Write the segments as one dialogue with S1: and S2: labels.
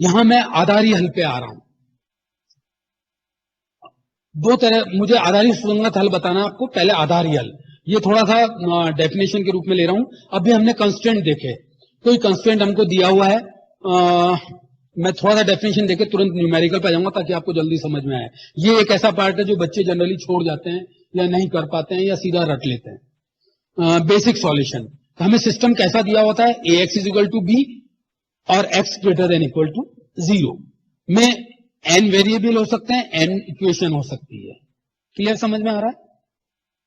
S1: यहां मैं आधारी हल पे आ रहा हूं। दो तरह, मुझे आधारी सुसंगत हल बताना आपको। पहले आधारी हल, ये थोड़ा सा डेफिनेशन के रूप में ले रहा हूं। अभी हमने कंस्ट्रेंट देखे, कोई कंस्ट्रेंट हमको दिया हुआ है, मैं थोड़ा सा डेफिनेशन देके तुरंत न्यूमेरिकल पे जाऊंगा ताकि आपको जल्दी समझ में आए। ये एक ऐसा पार्ट है जो बच्चे जनरली छोड़ जाते हैं या नहीं कर पाते हैं या सीधा रट लेते हैं। बेसिक सॉल्यूशन, हमें सिस्टम कैसा दिया होता है, A x is equal to B और x greater than equal to 0 में एन वेरिएबल हो सकते हैं, एन इक्वेशन हो सकती है। क्लियर, समझ में आ रहा है?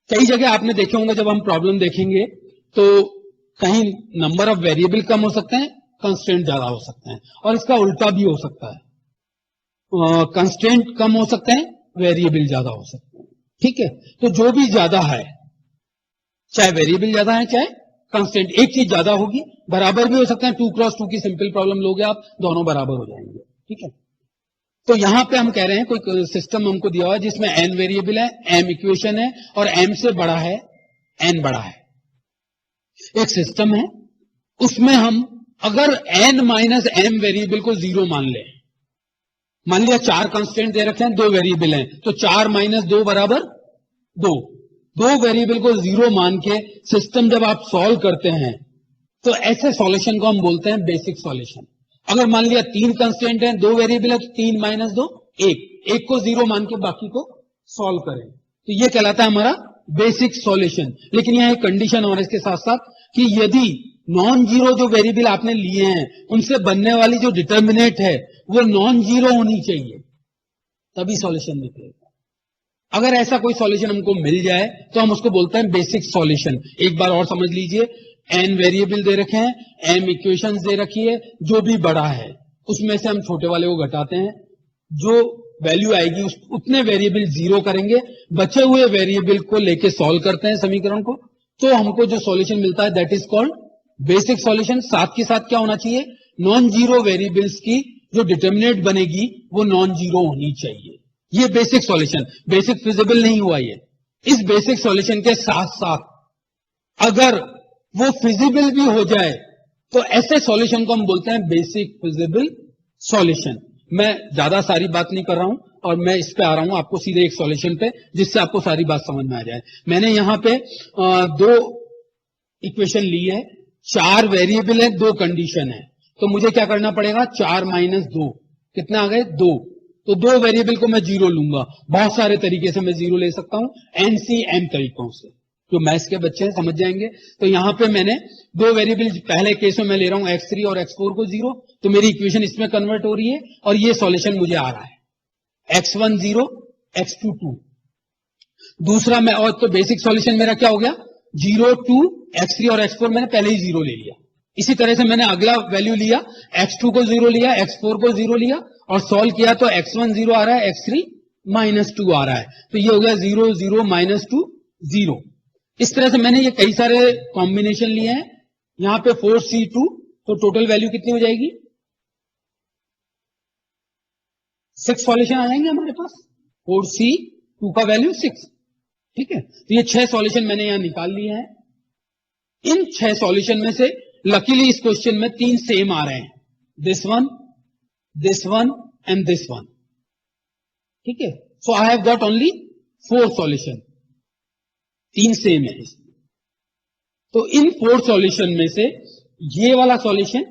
S1: कई जगह आपने देखे होंगे जब हम प्रॉब्लम देखेंगे तो कहीं नंबर ऑफ वेरिएबल कम हो सकते हैं, कंस्ट्रेंट ज्यादा हो सकते हैं, और इसका उल्टा भी हो सकता है। कंस्ट्रेंट कम हो सकते हैं, वेरिएबल ज्यादा हो सकते हैं। ठीक है, तो जो भी ज्यादा है, चाहे वेरिएबल ज्यादा है चाहे कंस्टेंट, एक चीज ज्यादा होगी, बराबर भी हो सकते हैं। 2x2 की सिंपल प्रॉब्लम लोगे आप, दोनों बराबर हो जाएंगे। ठीक है, तो यहां पे हम कह रहे हैं कोई सिस्टम हमको दिया हुआ है जिसमें n वेरिएबल है, m इक्वेशन है और m से बड़ा है, n बड़ा है। एक सिस्टम है, उसमें हम अगर n माइनस m वेरिएबल को 0 मान ले, मान लिया 4 कंस्टेंट दे रखे हैं, 2 वेरिएबल हैं, तो 4 माइनस 2 बराबर 2। 2 वेरिएबल को 0 मान के सिस्टम जब आप सॉल्व करते हैं तो ऐसे सॉल्यूशन को हम बोलते हैं बेसिक सॉल्यूशन। अगर मान लिया 3 कंस्टेंट है, 2 वेरिएबल है, तो 3 माइनस 2 1 को 0 मान के बाकी को सॉल्व करें, तो ये कहलाता है हमारा बेसिक सॉल्यूशन। लेकिन यहां एक कंडीशन और इसके साथ साथ कि यदि नॉन जीरो जो वेरिएबल आपने लिए हैं उनसे बनने वाली जो डिटर्मिनेट है वो नॉन जीरो होनी चाहिए, तभी सॉल्यूशन निकलेगा। अगर ऐसा कोई सॉल्यूशन हमको मिल जाए तो हम उसको बोलते हैं बेसिक सॉल्यूशन। एक बार और समझ लीजिए, n वेरिएबल दे रखे हैं, m इक्वेशंस दे रखी है, जो भी बड़ा है उसमें से हम छोटे वाले को घटाते हैं, जो वैल्यू आएगी उतने वेरिएबल 0 करेंगे, बचे हुए वेरिएबल को लेके सॉल्व करते हैं समीकरण को, तो हमको जो सॉल्यूशन मिलता है that is called basic solution. साथ के साथ क्या होना चाहिए, नॉन जीरो वेरिएबल्स की जो डिटर्मिनेट बनेगी वो नॉन जीरो होनी चाहिए। ये बेसिक सॉल्यूशन, बेसिक फिजिबल नहीं हुआ ये। इस बेसिक सॉल्यूशन के साथ साथ अगर वो फिजिबल भी हो जाए तो ऐसे सॉल्यूशन को हम बोलते हैं बेसिक फिजिबल सॉल्यूशन। मैं ज्यादा सारी बात नहीं कर रहा हूं और मैं इस पे आ रहा हूं आपको सीधे एक सॉल्यूशन पे, जिससे आपको सारी बात समझ में आ जाए। मैंने यहां पे 2 इक्वेशन ली है, 4 वेरिएबल है, 2 कंडीशन है, तो मुझे क्या करना पड़ेगा, 4 माइनस 2 कितने आ गए, 2। तो 2 वेरिएबल को मैं 0 लूंगा। बहुत सारे तरीके से मैं 0 ले सकता हूं, NCM तरीकों से, जो मैथ्स के बच्चे हैं समझ जाएंगे। तो यहां पे मैंने 2 वेरिएबल, पहले केस में मैं ले रहा हूं x3 और x4 को 0, तो मेरी इक्वेशन इसमें कन्वर्ट हो रही है और ये सॉल्यूशन मुझे आ रहा है, x1 0 x2 2। दूसरा मैं, और तो बेसिक सॉल्यूशन मेरा क्या हो गया, 0 2 x3 और x4 मैंने पहले ही 0 ले लिया। इसी तरह से मैंने अगला वैल्यू लिया, x2 को 0 लिया, x4 को 0 लिया और सॉल्व किया तो x1 0 आ रहा है, x3 माइनस 2 आ रहा है, तो ये हो गया 0 0 माइनस 2 0। इस तरह से मैंने ये कई सारे कॉम्बिनेशन लिए हैं। यहां पे 4C2, तो टोटल वैल्यू कितनी हो जाएगी, 6 सॉल्यूशन आ जाएंगे हमारे पास, 4C2 का वैल्यू 6। ठीक है, तो ये 6 सॉल्यूशन मैंने यहां निकाल लिए हैं। इन 6 सॉल्यूशन में से लकीली इस क्वेश्चन में 3 सेम आ रहे हैं, this one and this one. ठीक है, so I have got only 4 solution, 3 same है इसमें। तो इन 4 सॉल्यूशन में से ये वाला सॉल्यूशन,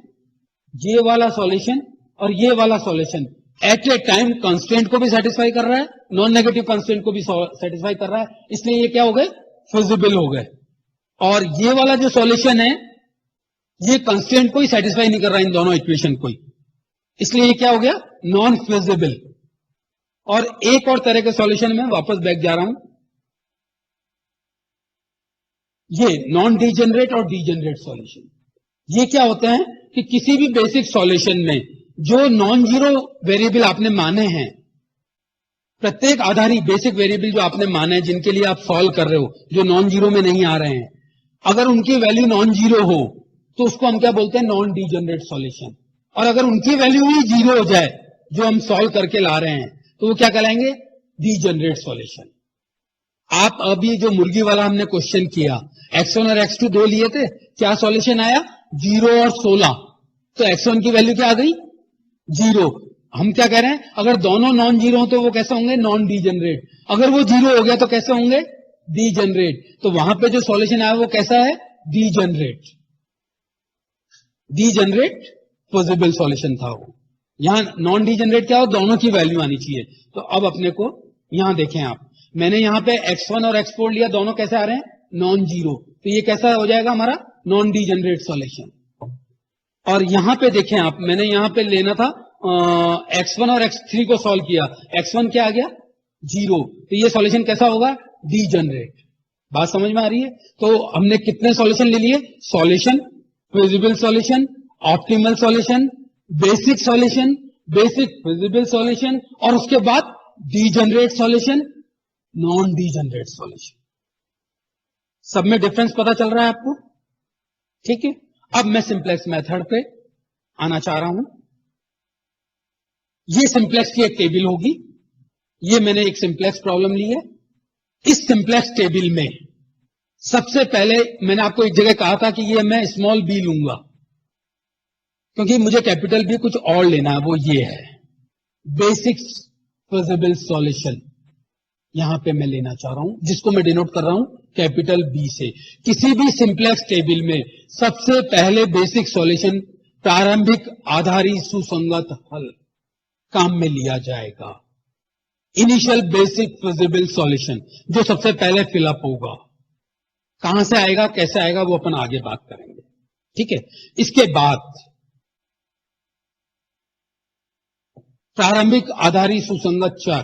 S1: ये वाला सॉल्यूशन और ये वाला solution at A time constraint को भी सेटिस्फाई कर रहा है, नॉन नेगेटिव कंस्ट्रेंट को भी सेटिस्फाई कर रहा है, इसलिए ये क्या हो गए, फिजिबल हो गए। और ये वाला जो सॉल्यूशन है ये कंस्ट्रेंट को ही सेटिस्फाई नहीं कर रहा है, इन दोनों इक्वेशन को ही, इसलिए ये क्या हो गया, नॉन फिजिबल। और एक और तरह के सॉल्यूशन में वापस बैक जा रहा हूं, ये नॉन डीजेनरेट और डीजेनरेट सॉल्यूशन। ये क्या होता है कि किसी भी बेसिक सॉल्यूशन में जो नॉन जीरो वेरिएबल आपने माने हैं, प्रत्येक आधारी बेसिक वेरिएबल जो आपने माने हैं जिनके लिए आप सॉल्व कर रहे हो, जो नॉन जीरो में नहीं आ रहे हैं, अगर उनकी वैल्यू नॉन जीरो हो तो उसको हम क्या बोलते हैं, नॉन डीजेनरेट सॉल्यूशन। और अगर उनकी वैल्यू ही जीरो हो जाए जो हम सॉल्व करके ला रहे हैं, तो वो क्या कहलाएंगे, डीजेनरेट सॉल्यूशन। आप अभी जो मुर्गी वाला हमने क्वेश्चन किया, x1 और x2 दो लिए थे, क्या सॉल्यूशन आया, 0 और 16, तो x1 की वैल्यू क्या आ गई, जीरो। हम क्या कह रहे हैं, अगर दोनों नॉन जीरो हो तो वो कैसे होंगे, नॉन डीजेनरेट। अगर वो जीरो हो गया तो कैसे होंगे, डीजेनरेट। तो वहां पे जो सॉल्यूशन आया वो कैसा है, डीजेनरेट। डीजेनरेट पॉसिबल सॉल्यूशन था वो। यहां नॉन डीजेनरेट क्या हो, दोनों की वैल्यू आनी चाहिए। तो अब अपने को यहां देखें आप, मैंने यहां पे x1 और x4 लिया, दोनों कैसे आ रहे हैं, नॉन जीरो। तो ये कैसा हो जाएगा हमारा नॉन डीजेनरेट सॉल्यूशन। और यहां पे देखें आप, मैंने यहां पे लेना था x1 और x3 को सॉल्व किया, x1 क्या आ गया, जीरो। तो ये सॉल्यूशन कैसा होगा, डीजेनरेट। बात समझ में आ रही है। तो हमने कितने सॉल्यूशन ले लिए, solution, feasible solution, optimal solution, basic solution, basic feasible solution, और उसके बाद degenerate solution, non degenerate solution. सब में डिफरेंस पता चल रहा है आपको, ठीक है। अब मैं सिंप्लेक्स मेथड पे आना चाह रहा हूं। ये सिंप्लेक्स की एक टेबल होगी, ये मैंने एक सिंप्लेक्स प्रॉब्लम ली है। इस सिंप्लेक्स टेबल में सबसे पहले मैंने आपको एक जगह कहा था कि ये मैं स्मॉल बी लूंगा, क्योंकि मुझे कैपिटल बी कुछ और लेना है, वो ये है बेसिक फिजिबल सॉल्यूशन। यहां पे मैं लेना चाह रहा हूं, जिसको मैं डिनोट कर रहा हूं कैपिटल बी से। किसी भी सिंप्लेक्स टेबल में सबसे पहले बेसिक सॉल्यूशन, प्रारंभिक आधारी सुसंगत हल काम में लिया जाएगा। इनिशियल बेसिक फिजिबल सॉल्यूशन जो सबसे पहले फिलअप होगा। कहां से आएगा, कैसे आएगा, वो अपन आगे बात करेंगे, ठीक है। इसके बाद प्रारंभिक आधारी सुसंगत चर,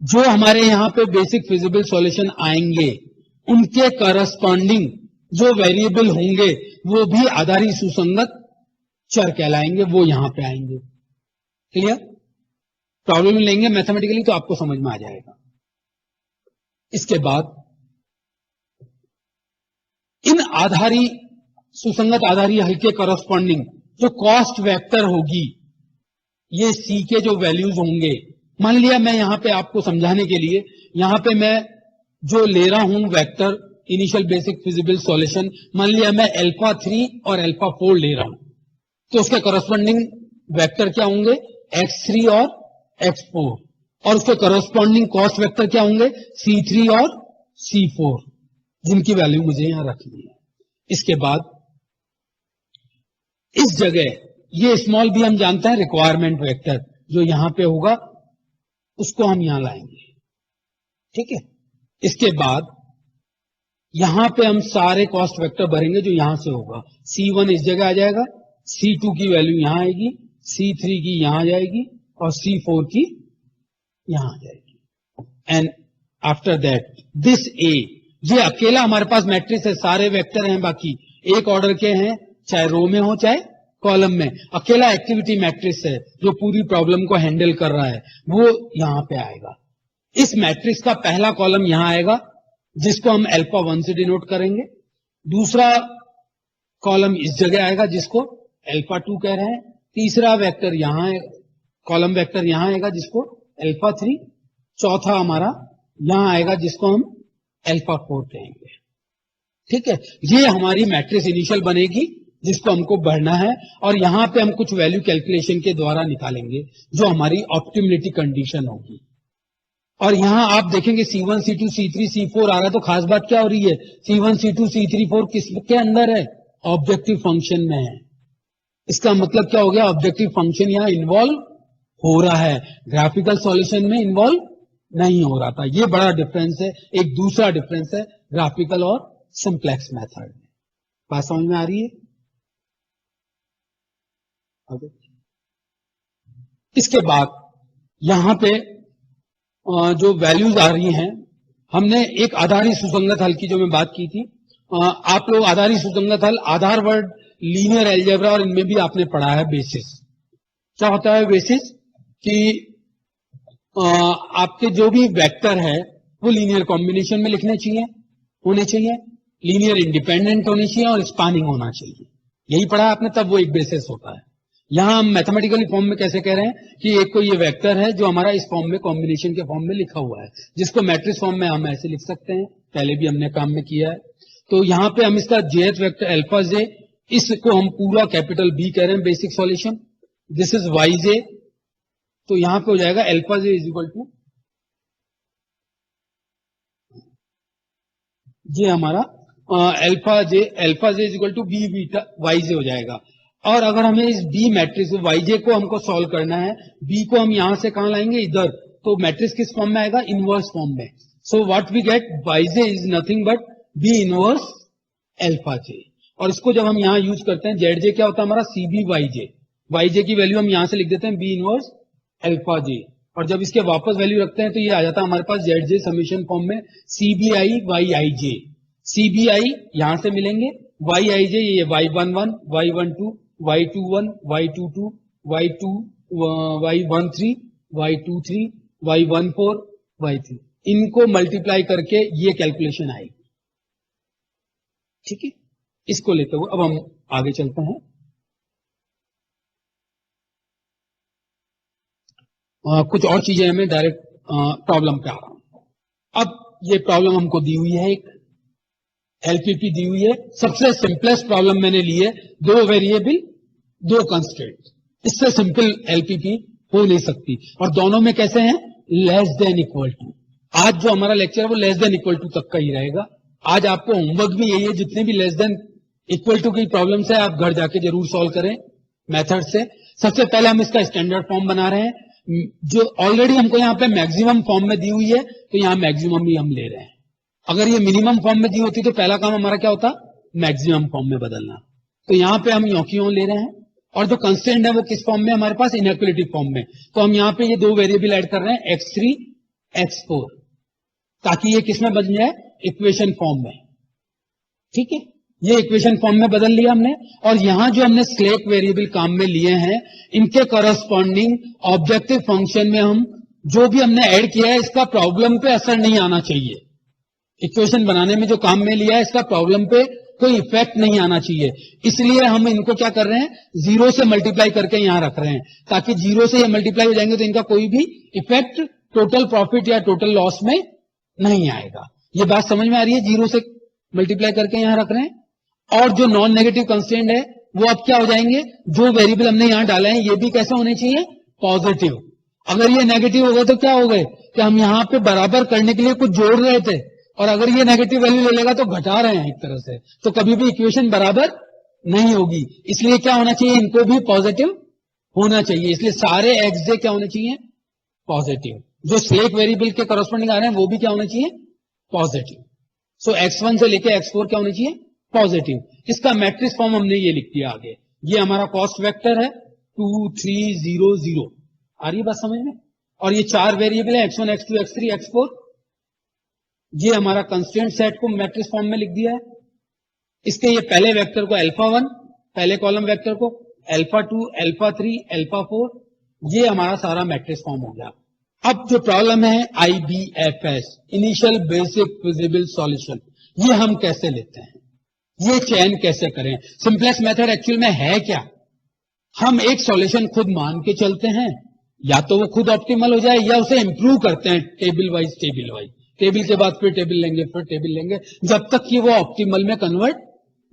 S1: जो हमारे यहां पे बेसिक फिजिबल सॉल्यूशन आएंगे, उनके करस्पॉन्डिंग जो वेरिएबल होंगे वो भी आधारी सुसंगत चर कहलाएंगे, वो यहां पे आएंगे। क्लियर, प्रॉब्लम लेंगे मैथमेटिकली तो आपको समझ में आ जाएगा। इसके बाद इन आधारी सुसंगत आधारी हल के करस्पॉन्डिंग जो कॉस्ट वेक्टर होगी, ये सी के जो वैल्यूज होंगे, मान लिया मैं यहां पे आपको समझाने के लिए यहां पे मैं जो ले रहा हूं vector initial basic feasible solution, मान लिया मैं अल्फा 3 और अल्फा 4 ले रहा हूं, तो उसके करस्पॉन्डिंग वेक्टर क्या होंगे, x3 और x4, और उसके करस्पॉन्डिंग कॉस्ट वेक्टर क्या होंगे, c3 और c4, जिनकी वैल्यू मुझे यहां रखनी है। इसके बाद इस जगह ये स्मॉल बी हम जानते हैं रिक्वायरमेंट वेक्टर, जो यहां पे होगा उसको हम यहां लाएंगे, ठीक है। इसके बाद यहां पे हम सारे कॉस्ट वेक्टर भरेंगे जो यहां से होगा। C1 इस जगह आ जाएगा, C2 की वैल्यू यहां आएगी, C3 की यहां जाएगी और C4 की यहां आ जाएगी। And after that this A, ये अकेला हमारे पास मैट्रिक्स है, सारे वेक्टर हैं बाकी एक ऑर्डर के हैं, चाहे रो में हो चाहे कॉलम में, अकेला एक्टिविटी मैट्रिक्स है जो पूरी प्रॉब्लम को हैंडल कर रहा है, वो यहां पे आएगा। इस मैट्रिक्स का पहला कॉलम यहां आएगा जिसको हम अल्फा 1 से डिनोट करेंगे, दूसरा कॉलम इस जगह आएगा जिसको अल्फा 2 कह रहे हैं, तीसरा वेक्टर यहां कॉलम वेक्टर यहां आएगा जिसको अल्फा 3, चौथा हमारा यहां आएगा जिसको हम अल्फा 4 कहेंगे, ठीक है। ये हमारी मैट्रिक्स इनिशियल बनेगी जिसको हमको बढ़ना है, और यहां पे हम कुछ वैल्यू कैलकुलेशन के द्वारा निकालेंगे जो हमारी ऑप्टिमिलिटी कंडीशन होगी। और यहां आप देखेंगे C1 C2 C3 C4 आ रहा है, तो खास बात क्या हो रही है, C1 C2 C3 4 किसके अंदर है, ऑब्जेक्टिव फंक्शन में है। इसका मतलब क्या हो गया, ऑब्जेक्टिव फंक्शन यहां इन्वॉल्व हो रहा है, ग्राफिकल सॉल्यूशन में इन्वॉल्व नहीं हो रहा था। ये बड़ा डिफरेंस है, एक दूसरा डिफरेंस है ग्राफिकल और सिंप्लेक्स मेथड में। बात समझ में आ रही है। इसके बाद यहां पे जो वैल्यूज आ रही हैं, हमने एक आधारी सुसंगत हल की जो मैं बात की थी, आप लोग आधारी सुसंगत हल, आधार वर्ड, लीनियर एल्जेब्रा, और इनमें भी आपने पढ़ा है बेसिस। क्या होता है बेसिस, कि आपके जो भी वेक्टर है वो लीनियर कॉम्बिनेशन में लिखने चाहिए, होने चाहिए, लीनियर इंडिपेंडेंट होने चाहिए और स्पानिंग होना चाहिए। यही पढ़ा आपने, तब वो एक बेसिस होता है। यहां हम मैथमेटिकली फॉर्म में कैसे कह रहे हैं कि एक कोई ये वेक्टर है जो हमारा इस फॉर्म में कॉम्बिनेशन के फॉर्म में लिखा हुआ है, जिसको मैट्रिक्स फॉर्म में हम ऐसे लिख सकते हैं, पहले भी हमने काम में किया है। तो यहां पे हम इसका jth वेक्टर अल्फा जे, इसको हम पूरा कैपिटल बी कह रहे हैं basic solution. This is y j, तो यहां पे हो जाएगा alpha j is equal to, ये हमारा alpha j is equal to B beta y j हो जाएगा। और अगर हमें इस बी मैट्रिक्स वाई जे को हमको सॉल्व करना है, बी को हम यहां से कहां लाएंगे, इधर, तो मैट्रिक्स किस फॉर्म में आएगा, इनवर्स फॉर्म में। So what we get, y j is nothing but b inverse alpha j. और इसको जब हम यहां यूज करते हैं, जेड जे क्या होता है हमारा, सी बी वाई जे की वैल्यू हम यहां से लिख देते हैं बी इनवर्स अल्फा जे। और जब इसके वापस वैल्यू रखते हैं तो ये आ जाता है हमारे पास जेड जे समीशन फॉर्म में c b i y i j. C b i यहां से मिलेंगे, वाई आई जे ये y 11 y 12 y 21 y 22 y 2 y 13 y 23 y 14 y 3, इनको मल्टीप्लाई करके ये कैलकुलेशन आएगी। ठीक है, इसको लेते हुए अब हम आगे चलते हैं। कुछ और चीजें हमें डायरेक्ट प्रॉब्लम पे आ रहा हूं। अब ये प्रॉब्लम हमको दी हुई है, एक एलपीपी दी हुई है। सबसे सिंपलेस्ट प्रॉब्लम मैंने ली है, दो वेरिएबल दो कंस्ट्रेंट, इससे सिंपल एलपीपी हो नहीं सकती। और दोनों में कैसे हैं, लेस देन इक्वल टू। आज जो हमारा लेक्चर है वो लेस देन इक्वल टू तक का ही रहेगा। आज आपको होमवर्क भी यही है, जितने भी लेस देन इक्वल टू की प्रॉब्लम्स है आप घर जाके जरूर सॉल्व करें मेथड से। सबसे पहले हम इसका स्टैंडर्ड फॉर्म बना रहे हैं, जो ऑलरेडी हमको यहाँ पे मैक्सिमम फॉर्म में दी हुई है, तो यहाँ मैक्सिमम ही हम ले रहे हैं। अगर ये मिनिमम फॉर्म में दी होती तो पहला काम हमारा क्या होता, मैक्सिमम फॉर्म में बदलना। तो यहाँ पे हम यों ले रहे हैं, और जो कंस्टेंट है वो किस फॉर्म में हमारे पास, इनइक्वालिटी फॉर्म में। तो हम यहाँ पे ये दो वेरिएबल ऐड कर रहे हैं, x3 x4, ताकि ये किसमें बन जाए, इक्वेशन फॉर्म में। ठीक है, ये इक्वेशन फॉर्म में बदल लिया हमने। और यहां जो हमने स्लेक वेरिएबल काम में लिए हैं, इनके करस्पॉन्डिंग ऑब्जेक्टिव फंक्शन में हम जो भी हमने ऐड किया है, इसका प्रॉब्लम पे असर नहीं आना चाहिए। इक्वेशन बनाने में जो काम में लिया है, इसका प्रॉब्लम पे कोई इफेक्ट नहीं आना चाहिए। इसलिए हम इनको क्या कर रहे हैं, जीरो से मल्टीप्लाई करके यहां रख रहे हैं, ताकि जीरो से ये मल्टीप्लाई हो जाएंगे तो इनका कोई भी इफेक्ट टोटल प्रॉफिट या टोटल लॉस में नहीं आएगा। ये बात समझ में आ रही है, जीरो से मल्टीप्लाई करके यहां रख रहे हैं। और जो नॉन नेगेटिव कंस्टेंट है वो अब क्या हो जाएंगे, जो वेरिएबल हमने यहां डाले हैं ये भी कैसे होने चाहिए, पॉजिटिव। अगर ये नेगेटिव हो गए तो क्या हो गए, कि हम यहां पे बराबर करने के लिए कुछ जोड़ रहे थे, और अगर ये नेगेटिव वैल्यू ले लेगा तो घटा रहे हैं एक तरह से, तो कभी भी इक्वेशन बराबर नहीं होगी। इसलिए क्या होना चाहिए, इनको भी पॉजिटिव होना चाहिए। इसलिए सारे एक्स जे क्या होने चाहिए, पॉजिटिव। जो स्लेक वेरिएबल के करस्पॉन्डिंग आ रहे हैं वो भी क्या होने चाहिए, पॉजिटिव। सो x1 से लेके x4 क्या होने चाहिए, पॉजिटिव। इसका मैट्रिक्स फॉर्म हमने ये लिख दिया आगे। ये हमारा कॉस्ट वेक्टर है 2 3 0 0। आ रही है बात समझ में। और ये चार वेरिएबल है, x1 x2 x3 x4। ये हमारा कंस्टेंट सेट को मैट्रिक्स फॉर्म में लिख दिया है। इसके ये पहले वेक्टर को अल्फा 1, पहले कॉलम वेक्टर को अल्फा 2 अल्फा 3 अल्फा 4, ये हमारा सारा मैट्रिक्स फॉर्म हो गया। अब जो प्रॉब्लम है IBFS, initial basic feasible solution, ये हम कैसे लेते हैं, ये चयन कैसे करें। सिंपलेस्ट मेथड एक्चुअल में है क्या, हम एक सॉल्यूशन खुद मान के चलते हैं, या तो वो खुद ऑप्टिमल हो जाए या उसे इंप्रूव करते हैं टेबल वाइज, टेबल के बाद फिर टेबल लेंगे, फिर टेबल लेंगे, जब तक कि वो ऑप्टिमल में कन्वर्ट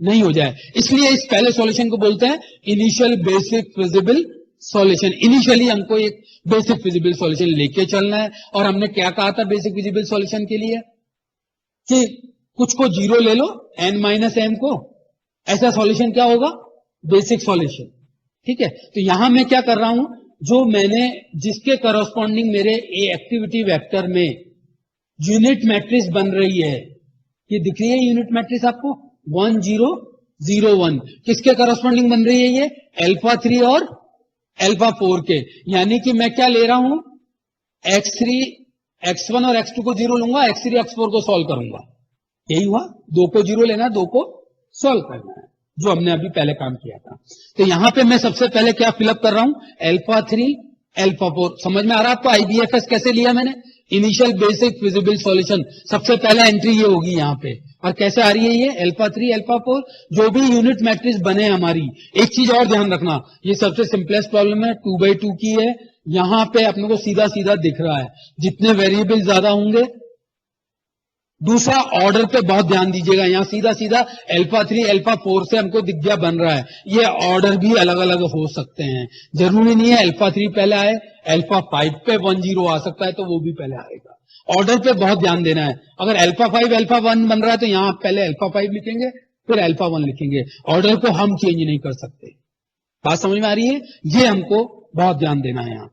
S1: नहीं हो जाए। इसलिए इस पहले सॉल्यूशन को बोलते हैं initial basic feasible solution. Initially हमको एक बेसिक फिजिबल सॉल्यूशन लेके चलना है। और हमने क्या कहा था बेसिक फिजिबल सॉल्यूशन के लिए, कि कुछ को जीरो ले लो, n-m को, ऐसा सॉल्यूशन क्या होगा, बेसिक सॉल्यूशन। ठीक है, तो यहां मैं क्या कर रहा हूं, जो मैंने जिसके करस्पॉन्डिंग मेरे ए एक्टिविटी वेक्टर में यूनिट मैट्रिक्स बन रही है, ये दिख रही है यूनिट मैट्रिक्स आपको 1 0 0 1, किसके करस्पॉन्डिंग बन रही है, ये अल्फा 3 और अल्फा 4 के। यानी कि मैं क्या ले रहा हूं, x3 x1 और x2 को जीरो लूंगा, x3 x4 को सॉल्व करूंगा। यही हुआ, दो को जीरो लेना, दो को सॉल्व करना है, जो हमने अभी पहले काम किया था। तो यहां पे मैं सबसे पहले क्या फिलअप कर रहा हूं, अल्फा 3 अल्फा 4। समझ में आ रहा है आपको IBFS कैसे लिया मैंने, इनिशियल बेसिक फिजिबल सॉल्यूशन। सबसे पहले एंट्री ये होगी यहां पे, और कैसे आ रही है ये अल्फा 3 अल्फा 4, जो भी यूनिट मैट्रिक्स बने हमारी। एक चीज और ध्यान रखना, ये सबसे सिंपलेस्ट प्रॉब्लम है, 2/2 की है। यहां पे अपने को सीधा सीधा दिख रहा है, जितने वेरिएबल ज्यादा होंगे दूसरा ऑर्डर पे बहुत ध्यान दीजिएगा। यहां सीधा सीधा अल्फा 3 अल्फा 4 से हमको दिख गया बन रहा है। ये ऑर्डर भी अलग अलग हो सकते हैं, जरूरी नहीं है अल्फा 3 पहले आए, अल्फा 5 पे 10 आ सकता है तो वो भी पहले आएगा। ऑर्डर पे बहुत ध्यान देना है। अगर अल्फा 5 अल्फा 1 बन रहा है तो यहां आप पहले अल्फा 5 लिखेंगे फिर अल्फा 1 लिखेंगे। ऑर्डर को हम चेंज नहीं कर सकते। बात समझ में आ रही है? ये हमको बहुत ध्यान देना है यहां।